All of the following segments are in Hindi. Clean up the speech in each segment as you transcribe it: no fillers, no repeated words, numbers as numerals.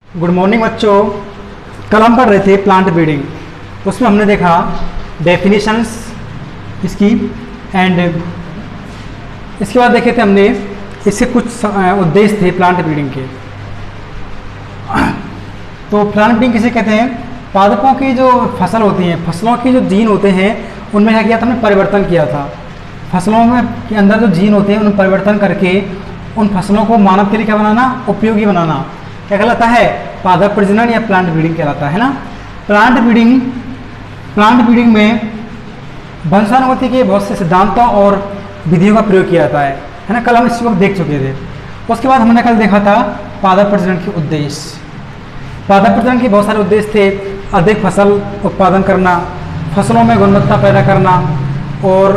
गुड मॉर्निंग बच्चों। कल हम पढ़ रहे थे प्लांट ब्रीडिंग। उसमें हमने देखा डेफिनेशंस इसकी एंड इसके बाद देखे थे हमने इसके कुछ उद्देश्य थे प्लांट ब्रीडिंग के। तो प्लांट ब्रीडिंग किसे कहते हैं? पादपों की जो फसल होती हैं, फसलों के जो जीन होते हैं उनमें क्या किया था हमने? परिवर्तन किया था। फसलों में के अंदर जो जीन होते हैं उन परिवर्तन करके उन फसलों को मानव के लिए क्या बनाना? उपयोगी बनाना। क्या कहलाता है? पादप प्रजनन या प्लांट ब्रीडिंग कहलाता है ना। प्लांट ब्रीडिंग में वंशानुगति के बहुत से सिद्धांतों और विधियों का प्रयोग किया जाता है ना। कल हम इस चीज़ को देख चुके थे। उसके बाद हमने कल देखा था पादप प्रजनन के उद्देश्य। पादप प्रजनन के बहुत सारे उद्देश्य थे। अधिक फसल उत्पादन करना, फसलों में गुणवत्ता पैदा करना और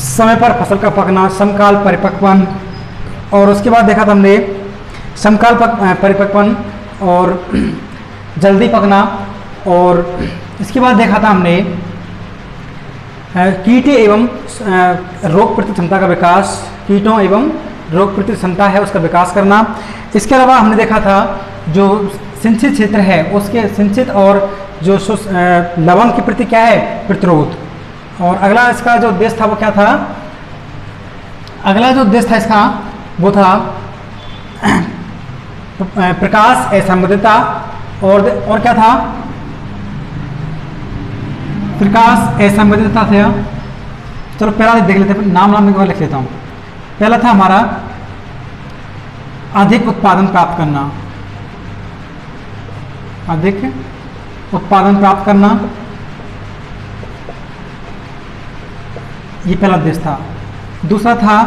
समय पर फसल का पकना, समकाल परिपक्वन। और उसके बाद देखा था हमने समकाल परिपक्वन और जल्दी पकना। और इसके बाद देखा था हमने कीट एवं रोग प्रतिरोधक क्षमता का विकास, कीटों एवं रोग प्रतिरोधक क्षमता है उसका विकास करना। इसके अलावा हमने देखा था जो सिंचित क्षेत्र है उसके सिंचित और जो लवण के प्रति क्या है? प्रतिरोध। और अगला इसका जो उद्देश्य था वो क्या था? अगला जो उद्देश्य था इसका वो था प्रकाश असंबद्धता। और क्या था? प्रकाश असंबद्धता था। चलो पहला देख लेते हैं, नाम एक बार लिख लेता हूँ। पहला था हमारा अधिक उत्पादन प्राप्त करना। अधिक उत्पादन प्राप्त करना, ये पहला उद्देश्य था। दूसरा था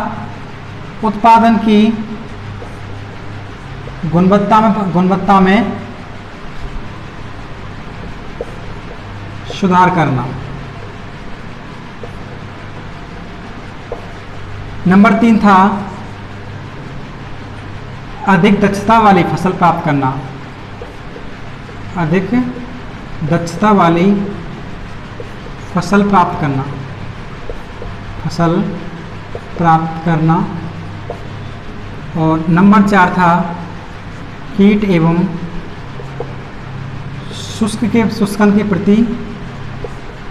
उत्पादन की गुणवत्ता में सुधार करना। नंबर 3 था अधिक दक्षता वाली फसल प्राप्त करना। अधिक दक्षता वाली फसल प्राप्त करना। और नंबर 4 था कीट एवं शुष्कन के प्रति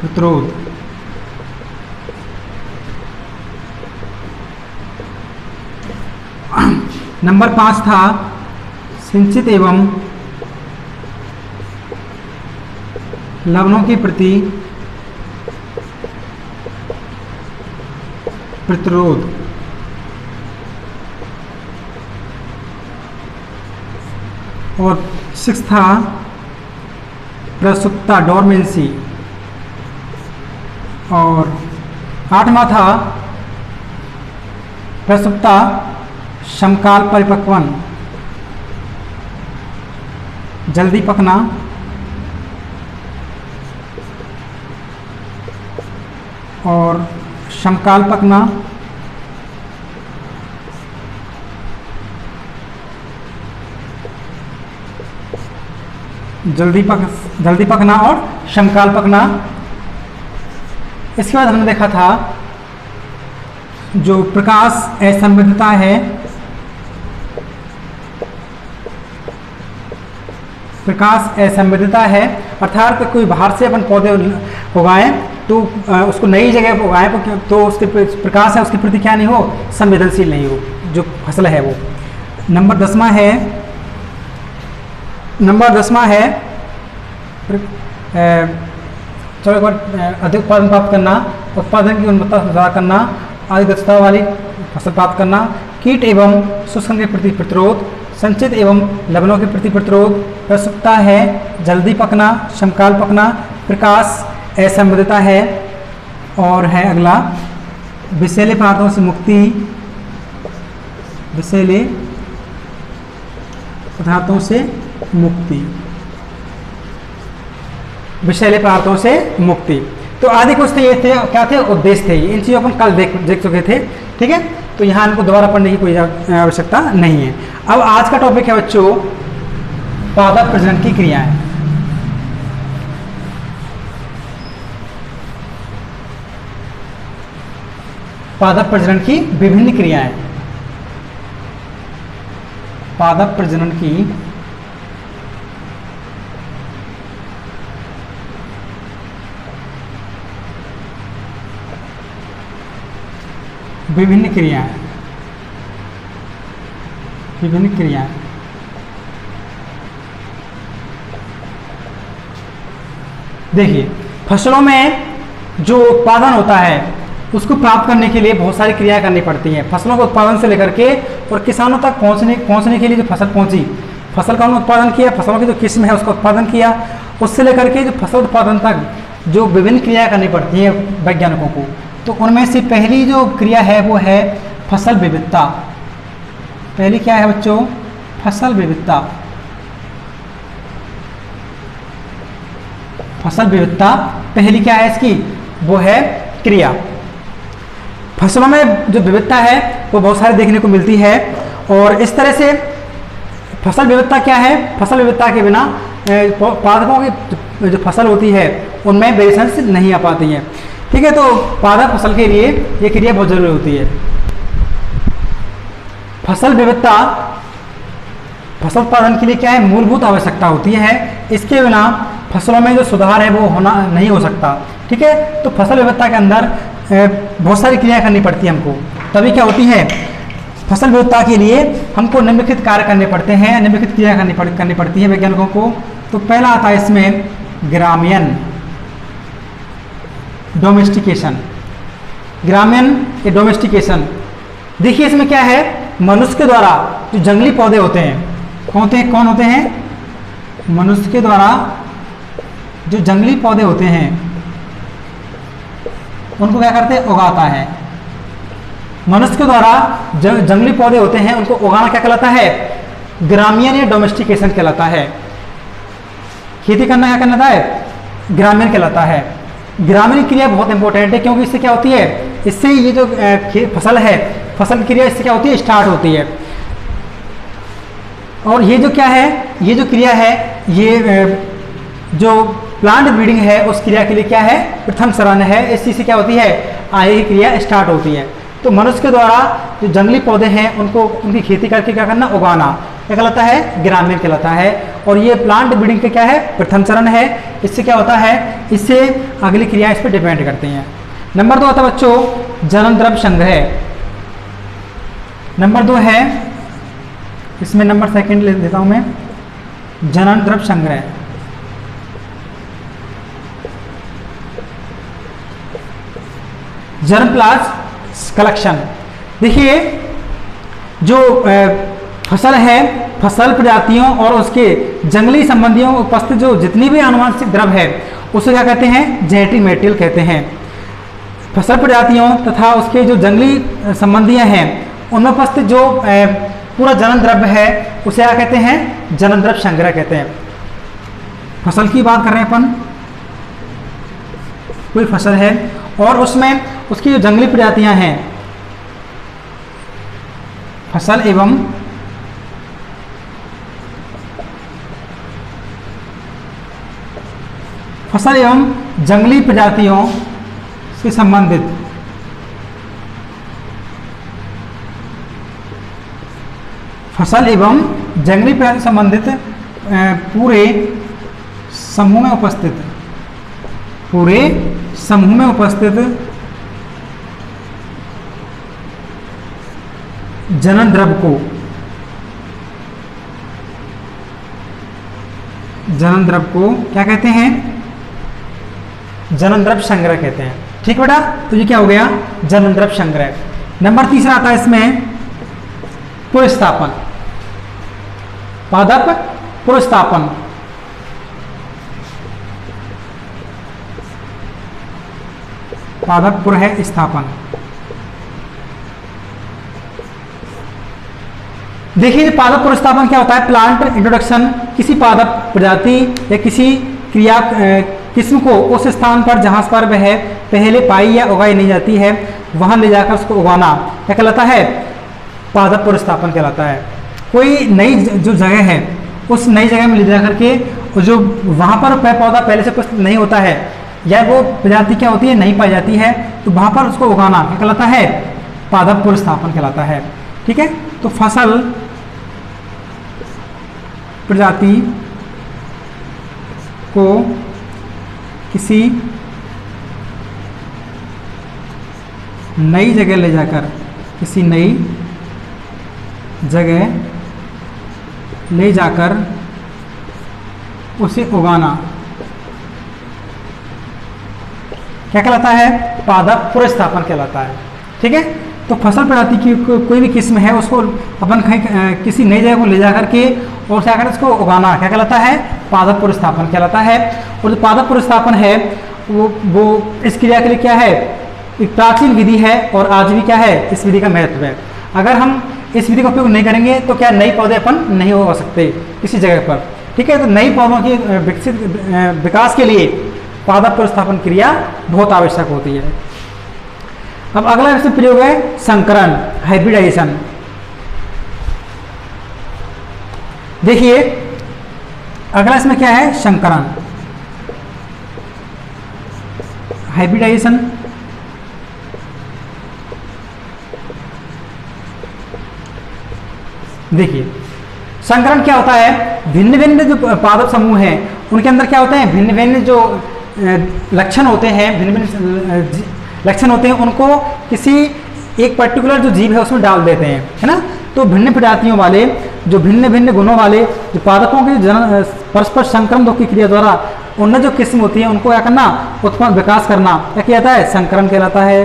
प्रतिरोध। नंबर 5 था सिंचित एवं लवणों के प्रति प्रतिरोध। और 6 था प्रसुप्ता डोरमेंसी। और 8वां था प्रसुप्ता समकाल परिपक्वन, जल्दी पकना। और समकाल पकना, जल्दी पकना और समकाल पकना। इसके बाद हमने देखा था जो प्रकाश असंबद्धता है, अर्थात कोई बाहर से अपन पौधे उगाएं तो उसको नई जगह पर उगाएं तो उसके प्रकाश है उसके प्रति क्या नहीं हो? संवेदनशील नहीं हो जो फसल है वो। नंबर 10वां है चलो एक बार अधिक उत्पादन प्राप्त करना, उत्पादन की गुणवत्ता सुधार करना, अधिक दक्षता वाली फसल प्राप्त करना, कीट एवं शुष्कन के प्रति प्रतिरोध, संचित एवं लवणों के प्रति प्रतिरोध, प्रसुप्ता है जल्दी पकना, समकाल पकना, प्रकाश असंबद्धता है। और है अगला विषैले पदार्थों से मुक्ति, विषैले पदार्थों से मुक्ति। तो आदि कुछ थे, ये थे क्या थे? उद्देश्य थे। इन चीज़ों को हम कल देख चुके थे। ठीक है, तो यहाँ इनको दोबारा पढ़ने की कोई आवश्यकता नहीं है। अब आज का टॉपिक है बच्चों पादप प्रजनन की क्रियाएं। पादप प्रजनन की विभिन्न क्रियाएं। पादप प्रजनन की विभिन्न क्रियाएं, विभिन्न क्रियाएं। देखिए, फसलों में जो उत्पादन होता है उसको प्राप्त करने के लिए बहुत सारी क्रियाएं करनी पड़ती हैं। फसलों के उत्पादन से लेकर के और किसानों तक पहुंचने के लिए जो फसल पहुंची, फसल का उन्होंने उत्पादन किया, फसलों की जो किस्म है उसका उत्पादन किया, उससे लेकर के जो फसल उत्पादन तक जो विभिन्न क्रियाएं करनी पड़ती हैं वैज्ञानिकों को, तो उनमें से पहली जो क्रिया है वो है फसल विविधता। पहली क्या है बच्चों? फसल विविधता। फसल विविधता पहली क्या है इसकी? वो है क्रिया। फसलों में जो विविधता है वो बहुत सारी देखने को मिलती है, और इस तरह से फसल विविधता क्या है? फसल विविधता के बिना पादपों की जो फसल होती है उनमें वेरिएशंस नहीं आ पाती हैं। ठीक है, तो पादप फसल के लिए ये क्रिया बहुत जरूरी होती है। फसल विविधता फसल उत्पादन के लिए क्या है? मूलभूत आवश्यकता होती है। इसके बिना फसलों में जो सुधार है वो होना नहीं हो सकता। ठीक है, तो फसल विविधता के अंदर बहुत सारी क्रियाएं करनी पड़ती है हमको, तभी क्या होती है? फसल विविधता के लिए हमको निम्नलिखित कार्य करने पड़ते हैं, निम्नलिखित क्रिया करनी पड़ती है वैज्ञानिकों को। तो पहला आता है इसमें ग्रामीण डोमेस्टिकेशन। ग्रामीण या डोमेस्टिकेशन, देखिए इसमें क्या है? मनुष्य के द्वारा जो जंगली पौधे होते हैं, कौन होते हैं? मनुष्य के द्वारा जो जंगली पौधे होते हैं उनको क्या करते हैं? उगाता है। मनुष्य के द्वारा जंगली पौधे होते हैं उनको उगाना क्या कहलाता है? ग्रामीण या डोमेस्टिकेशन कहलाता है। खेती करना क्या कहलाता है? ग्रामीण कहलाता है। ग्रामीण क्रिया बहुत इंपॉर्टेंट है, क्योंकि इससे क्या होती है? इससे ये जो फसल है, फसल क्रिया इससे क्या होती है? स्टार्ट होती है। और ये जो क्या है? ये जो क्रिया है, ये जो प्लांट ब्रीडिंग है उस क्रिया के लिए क्या है? प्रथम चरण है। इस चीज से क्या होती है? आगे की क्रिया स्टार्ट होती है। तो मनुष्य के द्वारा जो जंगली पौधे हैं उनको उनकी खेती करके क्या करना? उगाना क्या कहलाता है? ग्रामीण कहलाता है। और ये प्लांट ब्रीडिंग का क्या है? प्रथम चरण है। इससे क्या होता है? इससे अगली क्रिया इस पर डिपेंड करती हैं। नंबर 2 आता है बच्चों जन्म द्रव्य संग्रह। नंबर 2 है, इसमें नंबर सेकंड ले देता हूं मैं, जनन द्रव्य संग्रह। Germ plasm collection. देखिए, जो फसल है, फसल प्रजातियों और उसके जंगली संबंधियों उपस्थित जो जितनी भी आनुवंशिक द्रव्य है उसे क्या कहते हैं? जेनेटिक मटेरियल कहते हैं। फसल प्रजातियों तथा उसके जो जंगली संबंधियां हैं उनमें उपस्थित जो पूरा जनन द्रव्य है उसे क्या कहते हैं? जनन द्रव्य संग्रह कहते हैं। फसल की बात कर रहे हैं अपन, कोई फसल है और उसमें उसकी जो जंगली प्रजातियां हैं, फसल एवं जंगली प्रजातियों से संबंधित फसल एवं जंगली प्रजाति संबंधित पूरे समूह में उपस्थित जनन द्रव्य को क्या कहते हैं? जनन द्रव्य संग्रह कहते हैं। ठीक बेटा, तो ये क्या हो गया? जनन द्रव्य संग्रह। नंबर 3 आता है इसमें पुनर्स्थापन। पादप पुनर्स्थापन। पादप पुनर्स्थापन। देखिए, पादप पुनर्स्थापन क्या होता है? Plant introduction. किसी पादप प्रजाति या किसी क्रिया किस्म को उस स्थान पर जहां पर वह पहले पाई या उगाई नहीं जाती है वहां ले जाकर उसको उगाना क्या कहलाता है? पादप पुनर्स्थापन कहलाता है। कोई नई जो जगह है उस नई जगह में ले जा करके जो वहां पर पौधा पहले से उपस्थित नहीं होता है या वो प्रजाति क्या होती है? नहीं पाई जाती है, तो वहां पर उसको उगाना क्या कहलाता है? पादप पुनर्स्थापन कहलाता है। ठीक है, तो फसल प्रजाति को किसी नई जगह ले जाकर किसी नई जगह ले जाकर उसे उगाना क्या कहलाता है? पादप पुनर्स्थापन कहलाता है। ठीक है, तो फसल प्रजाति की कोई भी किस्म है उसको अपन कहीं किसी नई जगह को ले जाकर के और क्या करें, उसको उगाना क्या कहलाता है? पादप पुनर्स्थापन कहलाता है। और जो पादप पुनर्स्थापन है वो इस क्रिया के लिए क्या है? एक प्राचीन विधि है और आज भी क्या है, इस विधि का महत्व है। अगर हम इस विधि का उपयोग नहीं करेंगे तो क्या नए पौधे अपन नहीं उगा सकते किसी जगह पर। ठीक है, तो नई पौधों के विकास के लिए पादप पुनर्स्थापन क्रिया बहुत आवश्यक होती है। अब अगला इसमें प्रयोग है संकरण, हाइब्रिडाइजेशन। देखिए अगला इसमें क्या है? संकरण, हाइब्रिडाइजेशन। देखिए संकरण क्या होता है? भिन्न भिन्न जो पादप समूह हैं उनके अंदर क्या होते हैं? भिन्न भिन्न जो लक्षण होते हैं, भिन्न भिन्न लक्षण होते हैं, उनको किसी एक पर्टिकुलर जो जीव है उसमें डाल देते हैं, है ना। तो भिन्न प्रजातियों वाले जो भिन्न भिन्न गुणों वाले जो पादपों के परस्पर संक्रमण की क्रिया द्वारा उन्नत जो किस्म होती है उनको क्या करना? उत्पन्न विकास करना क्या किया जाता है? संकरण कहलाता है।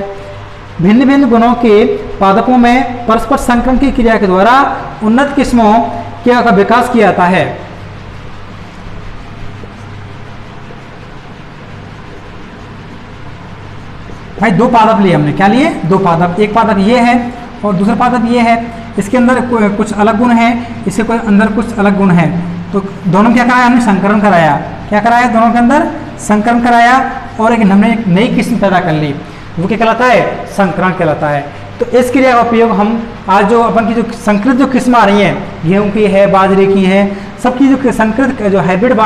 भिन्न भिन्न गुणों के पादपों में परस्पर संकरण की क्रिया के द्वारा उन्नत किस्मों का विकास किया जाता है। भाई दो पादप लिए हमने, क्या लिए? दो पादप। एक पादप ये है और दूसरा पादप ये है। इसके अंदर कुछ अलग गुण है, इसके अंदर कुछ अलग गुण है। तो दोनों क्या कराया हमने? संकरण कराया। क्या कराया? दोनों के अंदर संकरण कराया और हमने एक नई किस्म पैदा कर ली, वो क्या कहलाता है? संकरण कहलाता है। तो इस क्रिया का उपयोग हम आज जो अपन की जो संकृत जो किस्म आ रही हैं, गेहूं की है, बाजरे की है, सबकी जो संकृत जो हाइब्रिड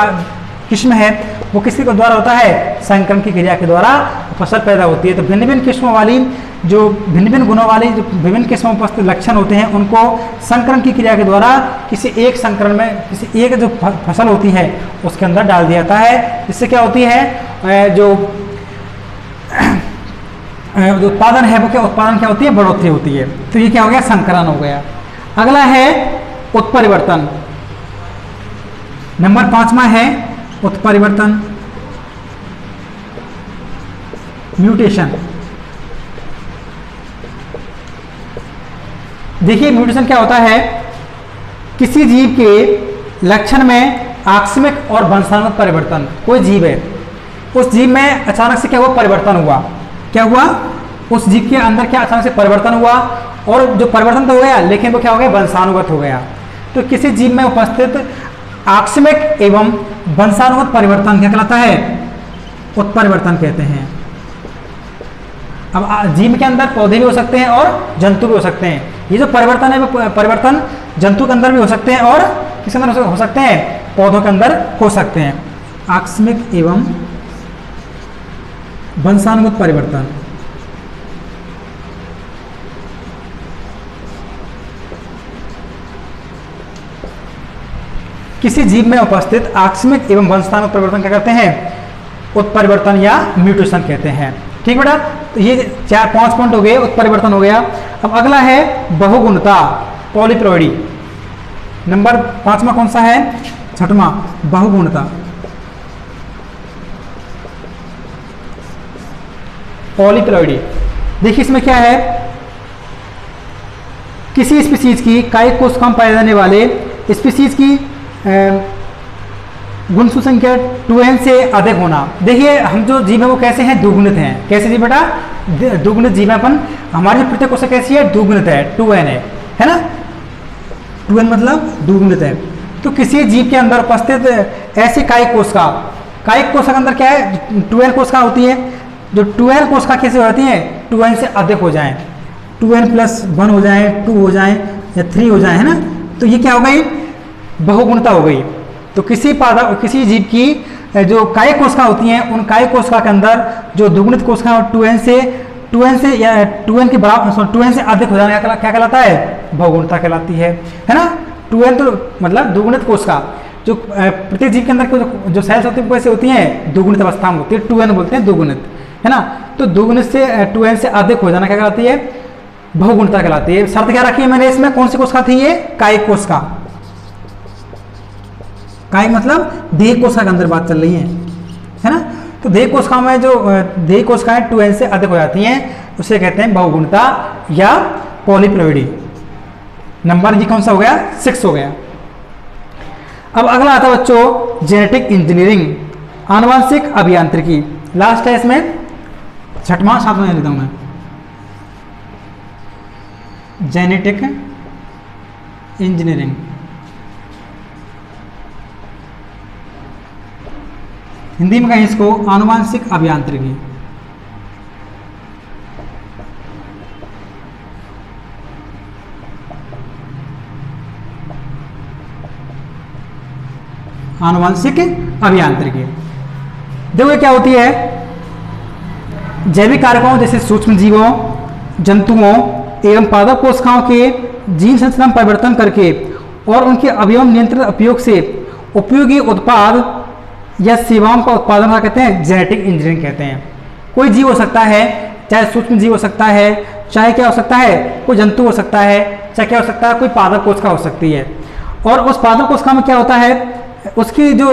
किस्म है वो किसके द्वारा होता है? संकरण की क्रिया के द्वारा फसल पैदा होती है। तो भिन्न भिन्न किस्मों वाली जो भिन्न भिन्न गुणों वाली जो विभिन्न किस्मों पर लक्षण होते हैं उनको संकरण की क्रिया के द्वारा किसी एक संकरण में किसी एक जो फसल होती है उसके अंदर डाल दिया जाता है। इससे क्या होती है? जो उत्पादन है वो उत्पादन क्या होती है? बढ़ोतरी होती है। तो ये क्या हो गया? संकरण हो गया। अगला है उत्परिवर्तन। नंबर 5वां है उत्परिवर्तन, म्यूटेशन। देखिए म्यूटेशन क्या होता है? किसी जीव के लक्षण में आकस्मिक और वंशानुगत परिवर्तन। कोई जीव है, उस जीव में अचानक से क्या हुआ? परिवर्तन हुआ। क्या हुआ? उस जीव के अंदर क्या अचानक से परिवर्तन हुआ और जो परिवर्तन तो हो गया लेकिन वो क्या हो गया? वंशानुगत हो गया। तो किसी जीव में उपस्थित आकस्मिक एवं वंशानुगत परिवर्तन क्या कहलाता है? उत्परिवर्तन कहते हैं। अब जीव के अंदर पौधे भी हो सकते हैं और जंतु भी हो सकते हैं। ये जो परिवर्तन है वो परिवर्तन जंतु के अंदर भी हो सकते हैं और किसके अंदर हो सकते हैं? पौधों के अंदर हो सकते हैं। आकस्मिक एवं वंशानुगत परिवर्तन। किसी जीव में उपस्थित आकस्मिक एवं वंशानुगत परिवर्तन क्या कहते हैं? उत्परिवर्तन या म्यूटेशन कहते हैं। ठीक बेटा, तो ये 4-5 पॉइंट हो गए, उत्परिवर्तन हो गया। अब अगला है बहुगुणता, पॉलीप्लॉइडी। नंबर 5वां कौन सा है? 6वां, बहुगुणता। पॉलीप्लॉइडी। देखिए इसमें क्या है? किसी स्पीसीज की कायिक कोशिका में पाए जाने वाले स्पीसीज की गुणसूत्र संख्या 2n से अधिक होना। देखिए हम जो जीव है वो कैसे हैं? दुगुणित हैं। कैसे जीव बेटा? दुगुणित जीव अपन। हमारी जो प्रत्येक कोशिका कैसी है? दुगुणित है, 2n है ना। 2n मतलब दुगुणित है। तो किसी जीव के अंदर उपस्थित ऐसी कायिक कोशिका के अंदर क्या है? 2n कोशिका होती है। जो 2n कोशिका कैसे होती है? 2n से अधिक हो जाए, 2n+1 हो जाए, 2 हो जाए या 3 हो जाए, है ना। तो ये क्या हो गई? बहुगुणता हो गई। तो किसी जीव की जो कायिक कोशिका होती हैं उन कायिक कोशिका के अंदर जो दुगुणित कोशिका 2n से या 2n के बराबर 2n से अधिक हो जाने क्या कहलाता है? बहुगुणता कहलाती है ना। 2n तो मतलब दुगुणित कोशिका। जो प्रत्येक जीव के अंदर जो सेल्स होती है कैसे होती हैं? दुगुणित अवस्था में होती है। 2n बोलते हैं दुगुणित, है ना। तो दुगुणित से 2n से अधिक हो जाना क्या कहलाती है? बहुगुणता कहलाती है। शर्त क्या रखी है मैंने इसमें, कौन सी कोशिका थी ये, कायिक कोशिका। कायिक मतलब देह कोशिका के अंदर बात चल रही है ना। तो देह कोशिका में जो देह कोशिकाएं 2n से अधिक हो जाती हैं उसे कहते हैं बहुगुणता या पॉलीप्लोइडी। नंबर जी कौन सा हो गया, 6 हो गया। अब अगला आता है बच्चों जेनेटिक इंजीनियरिंग, आनुवंशिक अभियांत्रिकी। लास्ट है इसमें, छठवां सातवां लेता हूं मैं। जेनेटिक इंजीनियरिंग, हिंदी में कहें इसको आनुवंशिक अभियांत्रिकी। आनुवंशिक अभियांत्रिकी देखो क्या होती है, जैविक कारकों जैसे सूक्ष्म जीवों, जंतुओं एवं पादप कोशिकाओं के जीन संरचना में परिवर्तन करके और उनके अवयव नियंत्रित उपयोग से उपयोगी उत्पाद या सेवाओं का उत्पादन क्या कहते हैं, जेनेटिक इंजीनियरिंग कहते हैं। कोई जीव हो सकता है, चाहे सूक्ष्म जीव हो सकता है, चाहे क्या हो सकता है, कोई जंतु हो सकता है, चाहे क्या हो सकता है, कोई पादप कोशिका हो सकती है। और उस पादप कोशिका में क्या होता है, उसकी जो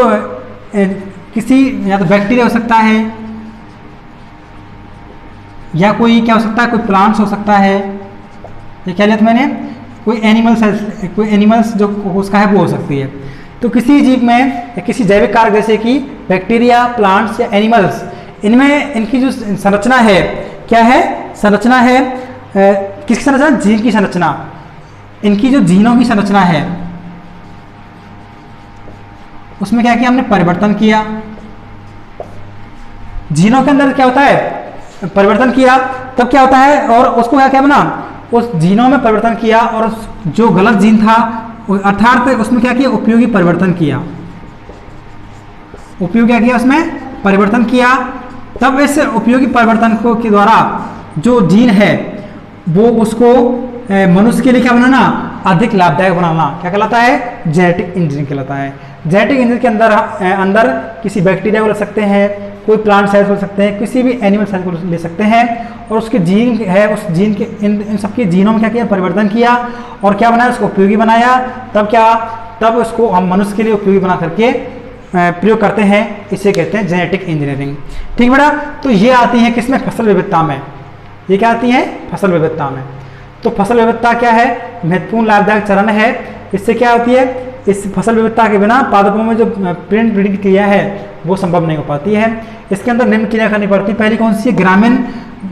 किसी या तो बैक्टीरिया हो सकता है या कोई क्या हो सकता है, कोई प्लांट्स हो सकता है, ये क्या लिया था मैंने, कोई एनिमल्स जो कोशिका है वो हो सकती है। तो किसी जीव में या किसी जैविक कारक जैसे कि बैक्टीरिया, प्लांट्स या एनिमल्स, इनमें इनकी जो संरचना है क्या है, संरचना है किसकी संरचना, जीन की संरचना। इनकी जो जीनों की संरचना है उसमें क्या किया हमने, परिवर्तन किया। जीनों के अंदर क्या होता है, परिवर्तन किया, तब क्या होता है, और उसको क्या क्या बना, उस जीनों में परिवर्तन किया और जो गलत जीन था अर्थात उसमें क्या किया, उपयोगी परिवर्तन किया। उपयोगी क्या किया, उसमें परिवर्तन किया। तब इस उपयोगी परिवर्तन को के द्वारा जो जीन है वो उसको मनुष्य के लिए क्या बनाना, अधिक लाभदायक बनाना, क्या कहलाता है, जेनेटिक इंजीनियरिंग कहलाता है। जेनेटिक इंजीनियरिंग के अंदर किसी बैक्टीरिया को ले सकते हैं, कोई प्लांट सेल्स हो सकते हैं, किसी भी एनिमल सेल को ले सकते हैं और उसके जीन है, उस जीन के इन सबके जीनों में क्या किया, परिवर्तन किया और क्या बनाया, उसको उपयोगी बनाया। तब उसको हम मनुष्य के लिए उपयोगी बना करके प्रयोग करते हैं, इसे कहते हैं जेनेटिक इंजीनियरिंग। ठीक बेटा, तो ये आती है किसमें, फसल विविधता में। ये क्या आती है, फसल विविधता में। तो फसल विविधता क्या है, महत्वपूर्ण लाभदायक चरण है। इससे क्या होती है, इस फसल विविधता के बिना पादपों में जो प्रिंट ब्रीडिंग क्रिया है वो संभव नहीं हो पाती है। इसके अंदर निम्न क्रिया करनी पड़ती है। पहली कौन सी है, ग्रामीण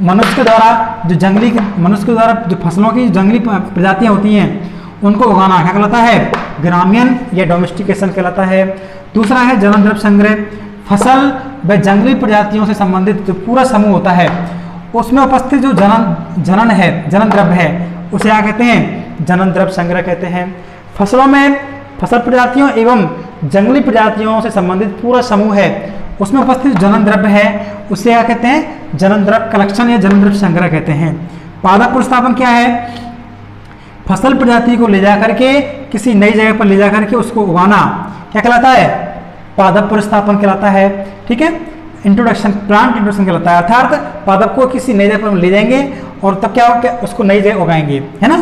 मनुष्य के द्वारा जो जंगली मनुष्य के द्वारा जो फसलों की जंगली प्रजातियां होती हैं उनको उगाना क्या कहलाता है, ग्रामीण या डोमेस्टिकेशन कहलाता है। दूसरा है जनन द्रव्य संग्रह, फसल व जंगली प्रजातियों से संबंधित जो पूरा समूह होता है उसमें उपस्थित जो जनन है, जनन द्रव्य है, उसे क्या कहते हैं, जनन द्रव्य संग्रह कहते हैं। फसलों में फसल प्रजातियों एवं जंगली प्रजातियों से संबंधित पूरा समूह है उसमें उपस्थित जनन द्रव्य है, उसे क्या कहते हैं, जनन द्रव्य कलेक्शन या जनन द्रव्य संग्रह कहते हैं। पादप पुनर्स्थापन क्या है, फसल प्रजाति को ले जा करके किसी नई जगह पर ले जा करके उसको उगाना क्या कहलाता है, पादप पुनर्स्थापन कहलाता है। ठीक है, इंट्रोडक्शन, प्लांट इंट्रोडक्शन कहलाता है, अर्थात पादप को किसी नई जगह पर ले जाएंगे और तब क्या होगा, उसको नई जगह उगाएंगे, है ना।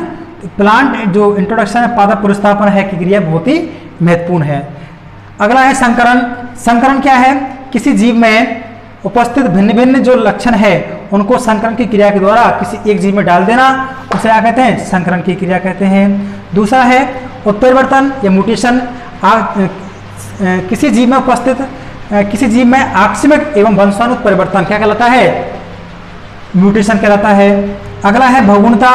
प्लांट जो इंट्रोडक्शन है, पादप पुनर्स्थापन है की क्रिया बहुत ही महत्वपूर्ण है। अगला है संकरण। संकरण क्या है, किसी जीव में उपस्थित भिन्न भिन्न जो लक्षण है उनको संकरण की क्रिया के द्वारा किसी एक जीव में डाल देना, उसे क्या कहते हैं, संकरण की क्रिया कहते हैं। दूसरा है उत्परिवर्तन या म्यूटेशन, किसी जीव में उपस्थित किसी जीव में आकस्मिक एवं वंशानुगत परिवर्तन क्या कहलाता है, म्यूटेशन कहलाता है। अगला है बहुगुणता,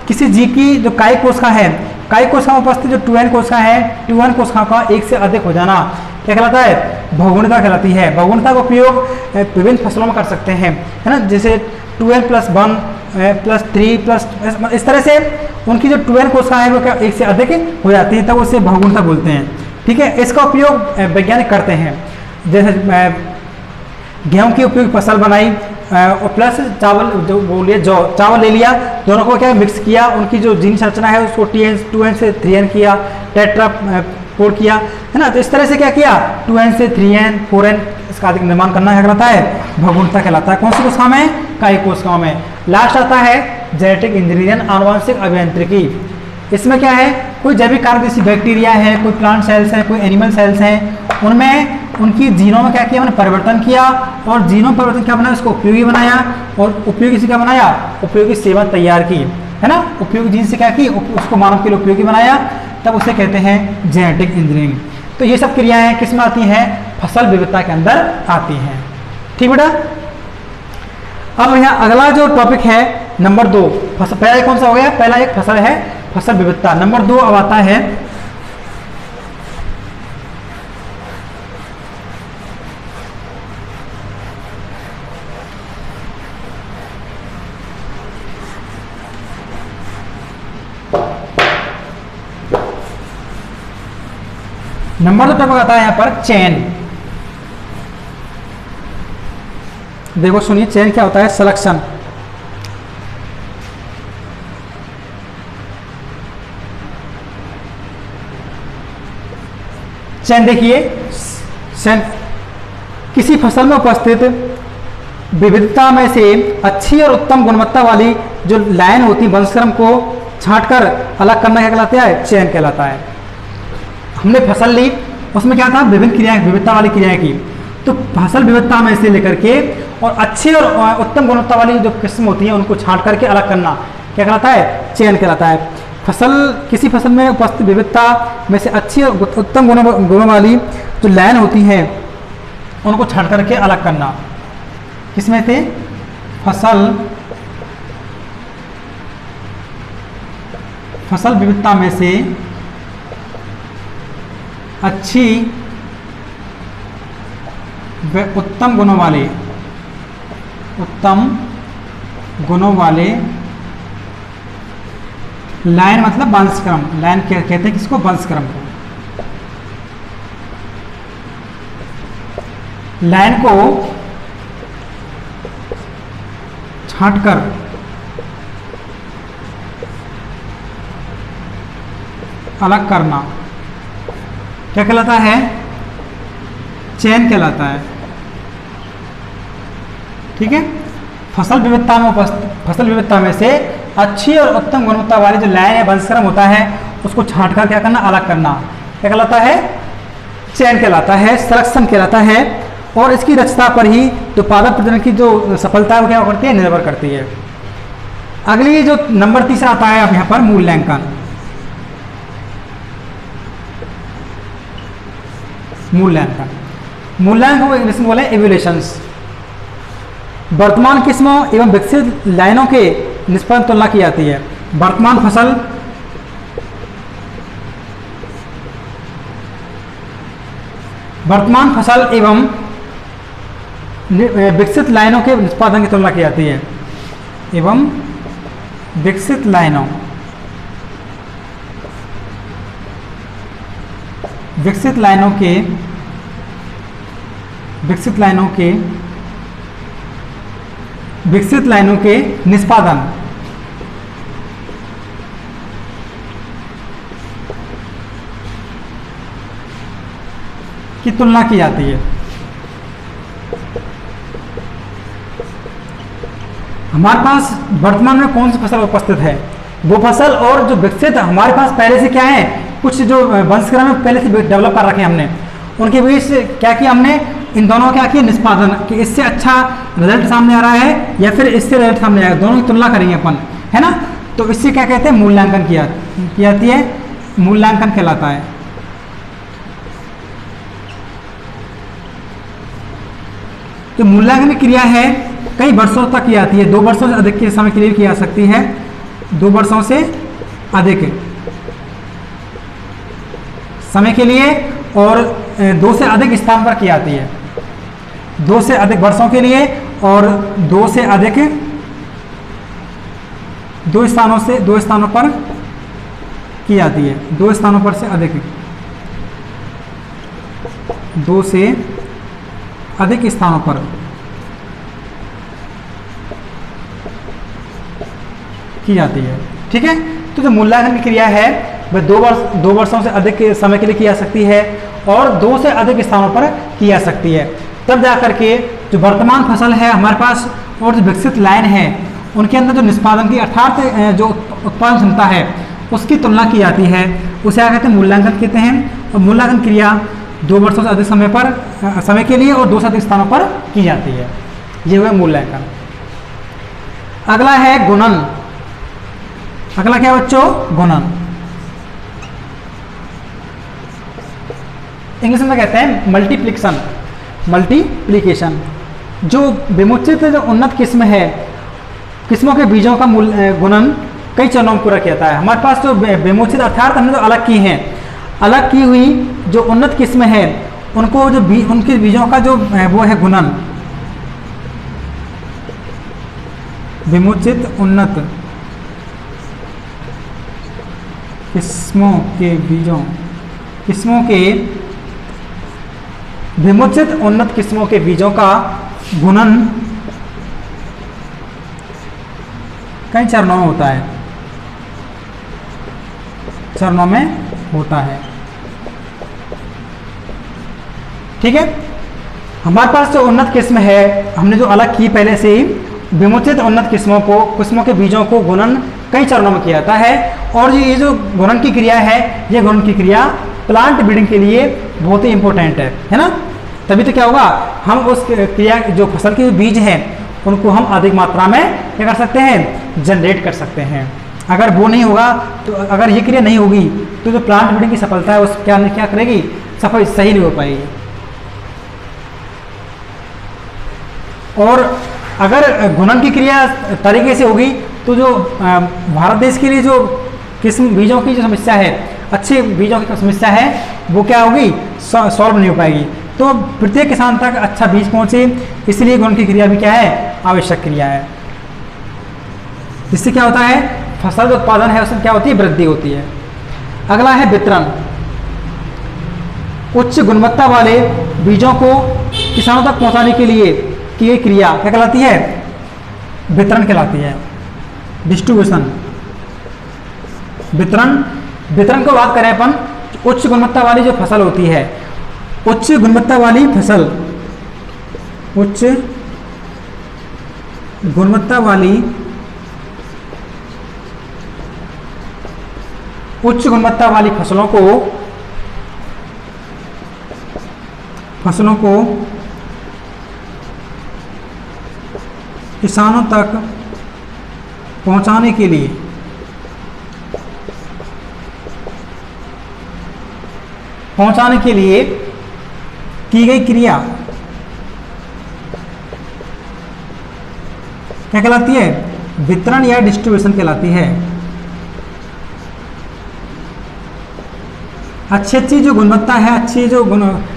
किसी जीव की जो कायिक कोशिका है, कायिक कोशिका में उपस्थित जो 2n कोशिका है, 2n कोशिका का एक से अधिक हो जाना क्या कहलाता है, बहुगुणता कहलाती है। बहुगुणता का उपयोग विभिन्न फसलों में कर सकते हैं, है ना, जैसे 2n + 1 + 3 + इस तरह से उनकी जो 2n कोशिका है वो क्या एक से अधिक हो जाती है, तब उसे बहुगुणता बोलते हैं। ठीक है, इसका उपयोग वैज्ञानिक करते हैं, जैसे गेहूं की उपयोगी फसल बनाई और प्लस चावल जो बोलिए जौ चावल ले लिया, दोनों को क्या मिक्स किया, उनकी जो जीन संरचना है उसको 2n से 3n किया, टेट्रा फोर किया, है ना। तो इस तरह से क्या किया, 2n से 3n 4n इसका अधिक निर्माण करना क्या कहलाता है, बहुगुणता कहलाता है। कौन सी कोशिका में, कायिक कोशिकाओं में। लास्ट आता है जेनेटिक इंजीनियरिंग, आनुवंशिक अभियांत्रिकी। इसमें क्या है, कोई जैविक कारक जैसे बैक्टीरिया है, कोई प्लांट सेल्स हैं, कोई एनिमल सेल्स हैं, उनमें उनकी जीनों में क्या किया, मैंने परिवर्तन किया और जीनों परिवर्तन क्या बनाया, उसको उपयोगी बनाया और उपयोगी से क्या बनाया, उपयोगी सेवा तैयार की, है ना। उपयोगी जीन से क्या की, उसको मानव के लिए उपयोगी बनाया, तब उसे कहते हैं जेनेटिक इंजीनियरिंग। तो ये सब क्रियाएं किस में आती हैं, फसल विविधता के अंदर आती हैं। ठीक बेटा। अब यहाँ अगला जो टॉपिक है नंबर 2, फसल। पहला कौन सा हो गया, पहला एक फसल है फसल विविधता। नंबर 2 अब आता है नंबर 2 टॉपिक आता है यहाँ पर चयन। देखो सुनिए, चयन क्या होता है, सिलेक्शन। चयन देखिए, किसी फसल में उपस्थित विविधता में से अच्छी और उत्तम गुणवत्ता वाली जो लाइन होती है वंशक्रम को छांटकर अलग करना क्या कहलाता है, चयन कहलाता है। हमने फसल ली, उसमें क्या था, विभिन्न क्रियाएं, विविधता वाली क्रियाएं की, तो फसल विविधता में से लेकर के और अच्छी और उत्तम गुणवत्ता वाली जो किस्म होती है उनको छांट करके अलग करना क्या कहलाता है, चयन कहलाता है। फसल, किसी फसल में उपस्थित विविधता में से अच्छी और उत्तम गुणों वाली जो लाइन होती है उनको छांट करके अलग करना, किसमें थे, फसल विविधता में से अच्छी व उत्तम गुणों वाले लाइन, मतलब वंशक्रम, लाइन कहते हैं किसको, वंशक्रम को। लाइन को छांटकर अलग करना क्या कहलाता है, चयन कहलाता है। ठीक है। फसल विविधता में से अच्छी और उत्तम गुणवत्ता वाली जो लाइन या वंशक्रम होता है उसको छांटकर क्या करना, अलग करना क्या कहलाता है, चयन कहलाता है, सिलेक्शन कहलाता है। और इसकी दक्षता पर ही तो पादप प्रजनन की जो सफलता है वो क्या करती है, निर्भर करती है। अगली जो नंबर 3 आता है अब यहाँ पर मूल्यांकन। मूल्यांकन को इंग्लिश में बोले एवोल्यूशंस। वर्तमान किस्मों एवं विकसित लाइनों के निष्पन्न तुलना की जाती है। वर्तमान फसल एवं विकसित लाइनों के निष्पादन की तुलना की जाती है, एवं विकसित लाइनों के निष्पादन की तुलना की जाती है। हमारे पास वर्तमान में कौन सी फसल उपस्थित है, वो फसल और जो विकसित हमारे पास पहले से क्या है, कुछ जो वंशक्रम में पहले से डेवलप कर रखे हमने, उनके बीच क्या किया हमने, इन दोनों क्या किया, निष्पादन, कि इससे अच्छा रिजल्ट सामने आ रहा है या फिर इससे रिजल्ट सामने आएगा, दोनों की तुलना करेंगे अपन, है ना। तो इससे क्या कहते हैं, मूल्यांकन की जाती है, मूल्यांकन कहलाता है। तो मूल्यांकन की क्रिया है कई वर्षों तक की जाती है, 2 वर्षों से अधिक के समय के लिए की जा सकती है, 2 वर्षों से अधिक समय के लिए, और 2 से अधिक स्थान पर की जाती है, 2 से अधिक वर्षों के लिए, और 2 से अधिक 2 स्थानों पर की जाती है, 2 स्थानों पर से अधिक, 2 से अधिक स्थानों पर की जाती है। ठीक है। तो जो मूल्यांकन की क्रिया है वह 2 वर्षों से अधिक समय के लिए की जा सकती है और 2 से अधिक स्थानों पर की जा सकती है। तब जा करके जो वर्तमान फसल है हमारे पास और जो विकसित लाइन है उनके अंदर जो निष्पादन की अर्थात जो उत्पादन क्षमता है उसकी तुलना की जाती है, उसे क्या कहते हैं, मूल्यांकन कहते हैं। और मूल्यांकन क्रिया 2 वर्षों से अधिक समय के लिए और 2 से अधिक स्थानों पर की जाती है। ये हुआ मूल्यांकन। अगला है गुणन। अगला क्या है बच्चों, गुणन। इंग्लिश में कहते हैं मल्टीप्लिकेशन, मल्टीप्लिकेशन। जो विमुचित जो उन्नत किस्म है, किस्मों के बीजों का गुणन कई चरणों में पूरा किया जाता है। हमारे पास जो विमुचित अर्थात हमने जो अलग की हैं, अलग की हुई जो उन्नत किस्म है उनको जो उनके बीजों का जो वो है गुणन, विमुचित उन्नत किस्मों के बीजों, किस्मों के विमुचित उन्नत किस्मों के बीजों का गुणन कई चरणों में होता है, चरणों में होता है। ठीक है, हमारे पास जो उन्नत किस्म है हमने जो अलग की पहले से ही, विमुचित उन्नत किस्मों के बीजों को गुणन कई चरणों में किया जाता है। और ये जो गुणन की क्रिया है, ये गुणन की क्रिया प्लांट ब्रीडिंग के लिए बहुत ही इंपॉर्टेंट है ना। तभी तो क्या होगा, हम उस क्रिया जो फसल के बीज हैं उनको हम अधिक मात्रा में क्या कर सकते हैं, जनरेट कर सकते हैं। अगर वो नहीं होगा तो, अगर ये क्रिया नहीं होगी तो जो प्लांट ब्रीडिंग की सफलता है उस क्या करेगी, सफल सही नहीं हो पाएगी। और अगर गुणन की क्रिया तरीके से होगी तो जो भारत देश के लिए जो किस्म बीजों की जो समस्या है, अच्छे बीजों की समस्या है, वो क्या होगी, सॉल्व नहीं हो पाएगी। तो प्रत्येक किसान तक अच्छा बीज पहुंचे, इसलिए गुणन की क्रिया भी क्या है, आवश्यक क्रिया है। इससे क्या होता है, फसल जो उत्पादन है उसमें क्या होती है, वृद्धि होती है। अगला है वितरण। उच्च गुणवत्ता वाले बीजों को किसानों तक पहुंचाने के लिए की गई क्रिया क्या कहलाती है, वितरण कहलाती है, डिस्ट्रीब्यूशन। वितरण को बात करें अपन, उच्च गुणवत्ता वाली जो फसल होती है, उच्च गुणवत्ता वाली फसल, उच्च गुणवत्ता वाली फसलों को किसानों तक पहुंचाने के लिए की गई क्रिया क्या कहलाती है, वितरण या डिस्ट्रीब्यूशन कहलाती है। अच्छी जो गुणवत्ता है, अच्छी जो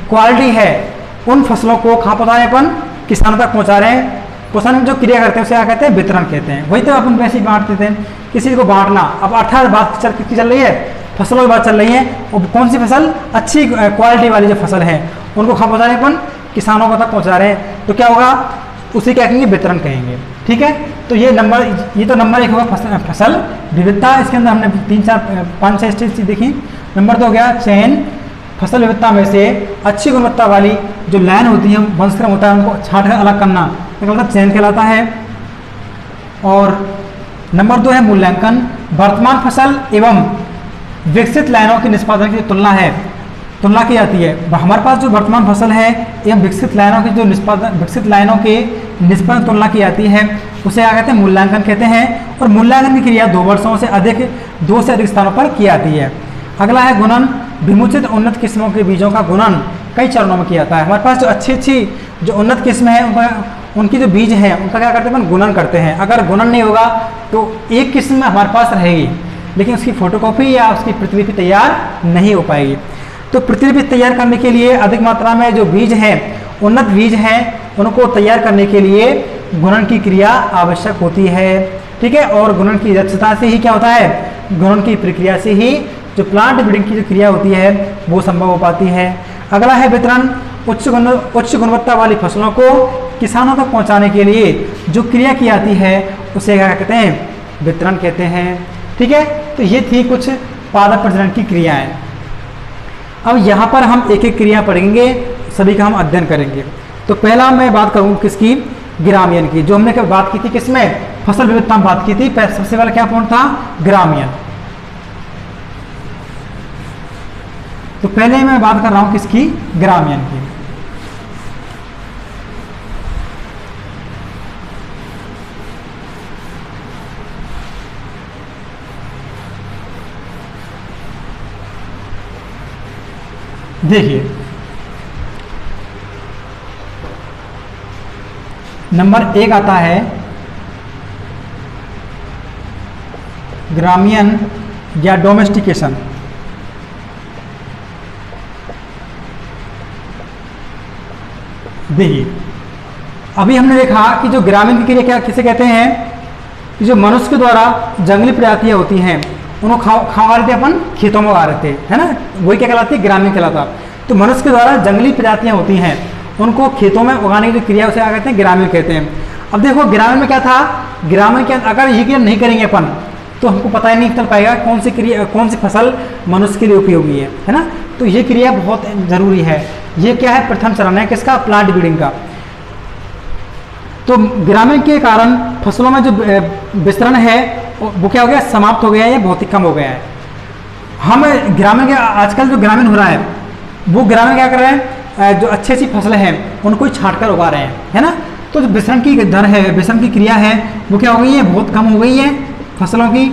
क्वालिटी है, उन फसलों को कहाँ पहुँचा रहे हैं अपन, किसानों तक पहुँचा रहे हैं। पहुँचाने में जो क्रिया करते हैं उसे क्या कहते हैं, वितरण कहते हैं। वही तो अपन वैसे ही बांट देते हैं, किसी को बांटना। अब अर्थात बात कितनी चल रही है, फसलों की बात चल रही है। और कौन सी फसल, अच्छी क्वालिटी वाली जो फसल है उनको कहाँ पहुँचा रहे हैं अपन, किसानों को तक पहुँचा रहे हैं। तो क्या होगा, उसे क्या कहेंगे, वितरण कहेंगे। ठीक है, तो ये तो नंबर 1 होगा फसल विविधता। इसके अंदर हमने 3 4 5 6 चीज देखी। नंबर 2 हो गया चयन। फसल विविधता में से अच्छी गुणवत्ता वाली जो लाइन होती है, वंशक्रम होता है, उनको छांट कर अलग करना मतलब चयन कहलाता है। और नंबर 2 है मूल्यांकन। वर्तमान फसल एवं विकसित लाइनों की निष्पादन की तुलना की जाती है। हमारे पास जो वर्तमान फसल है एवं विकसित लाइनों की जो विकसित लाइनों के निष्पादन तुलना की जाती है, उसे क्या कहते हैं, मूल्यांकन कहते हैं। और मूल्यांकन की क्रिया 2 वर्षों से अधिक 2 से अधिक स्थानों पर की जाती है। अगला है गुणन। विमुचित उन्नत किस्मों के बीजों का गुणन कई चरणों में किया जाता है। हमारे पास जो अच्छी जो उन्नत किस्म है उनकी जो बीज है उनका क्या करते हैं, गुणन करते हैं। अगर गुणन नहीं होगा तो एक किस्म हमारे पास रहेगी, लेकिन उसकी फोटोकॉपी या उसकी प्रतिलिपि तैयार नहीं हो पाएगी। तो प्रतिलिपि तैयार करने के लिए अधिक मात्रा में जो बीज हैं, उन्नत बीज हैं, उनको तैयार करने के लिए गुणन की क्रिया आवश्यक होती है। ठीक है, और गुणन की दक्षता से ही क्या होता है, गुणन की प्रक्रिया से ही जो प्लांट ब्रीडिंग की जो क्रिया होती है वो संभव हो पाती है। अगला है वितरण। उच्च गुणवत्ता वाली फसलों को किसानों तक पहुंचाने के लिए जो क्रिया की जाती है उसे क्या कहते हैं, वितरण कहते हैं। ठीक है, तो ये थी कुछ पादप प्रजनन की क्रियाएं। अब यहाँ पर हम एक एक क्रिया पढ़ेंगे, सभी का हम अध्ययन करेंगे। तो पहला मैं बात करूँ किसकी, ग्रामीण की। जो हमने बात की थी किसमें, फसल विविधता में बात की थी, सबसे पहले क्या पॉइंट था, ग्रामीण। तो पहले मैं बात कर रहा हूं किसकी, ग्रामीण की। देखिए नंबर 1 आता है ग्रामीण या डोमेस्टिकेशन। देखिए अभी हमने देखा कि जो ग्रामीण की क्रिया क्या किसे कहते हैं, कि जो मनुष्य के द्वारा जंगली प्रजातियां होती हैं उनको खा लेते अपन खेतों में उगा रहे थे, है ना, वही क्या कहलाती है, ग्रामीण कहलाता। तो मनुष्य के द्वारा जंगली प्रजातियां होती हैं उनको खेतों में उगाने की जो क्रिया उसे क्या कहते हैं, ग्रामीण कहते हैं। अब देखो ग्रामीण में क्या था, ग्रामीण के अगर ये क्रिया नहीं करेंगे अपन तो हमको पता ही नहीं चल पाएगा कौन सी क्रिया, कौन सी फसल मनुष्य के लिए उपयोगी है ना। तो ये क्रिया बहुत जरूरी है। ये क्या है, प्रथम चरण है किसका, प्लांट ब्रीडिंग का। तो ग्रामीण के कारण फसलों में जो विस्तरण है वो क्या हो गया, समाप्त हो गया है या बहुत ही कम हो गया है। हम ग्रामीण के आजकल जो ग्रामीण हो रहा है वो ग्रामीण क्या कर रहे हैं, जो अच्छी अच्छी फसलें हैं उनको ही छांट कर उगा रहे हैं, है ना। तो जो विस्तरण की दर है, विस्तरण की क्रिया है वो क्या हो गई है, बहुत कम हो गई है फसलों की,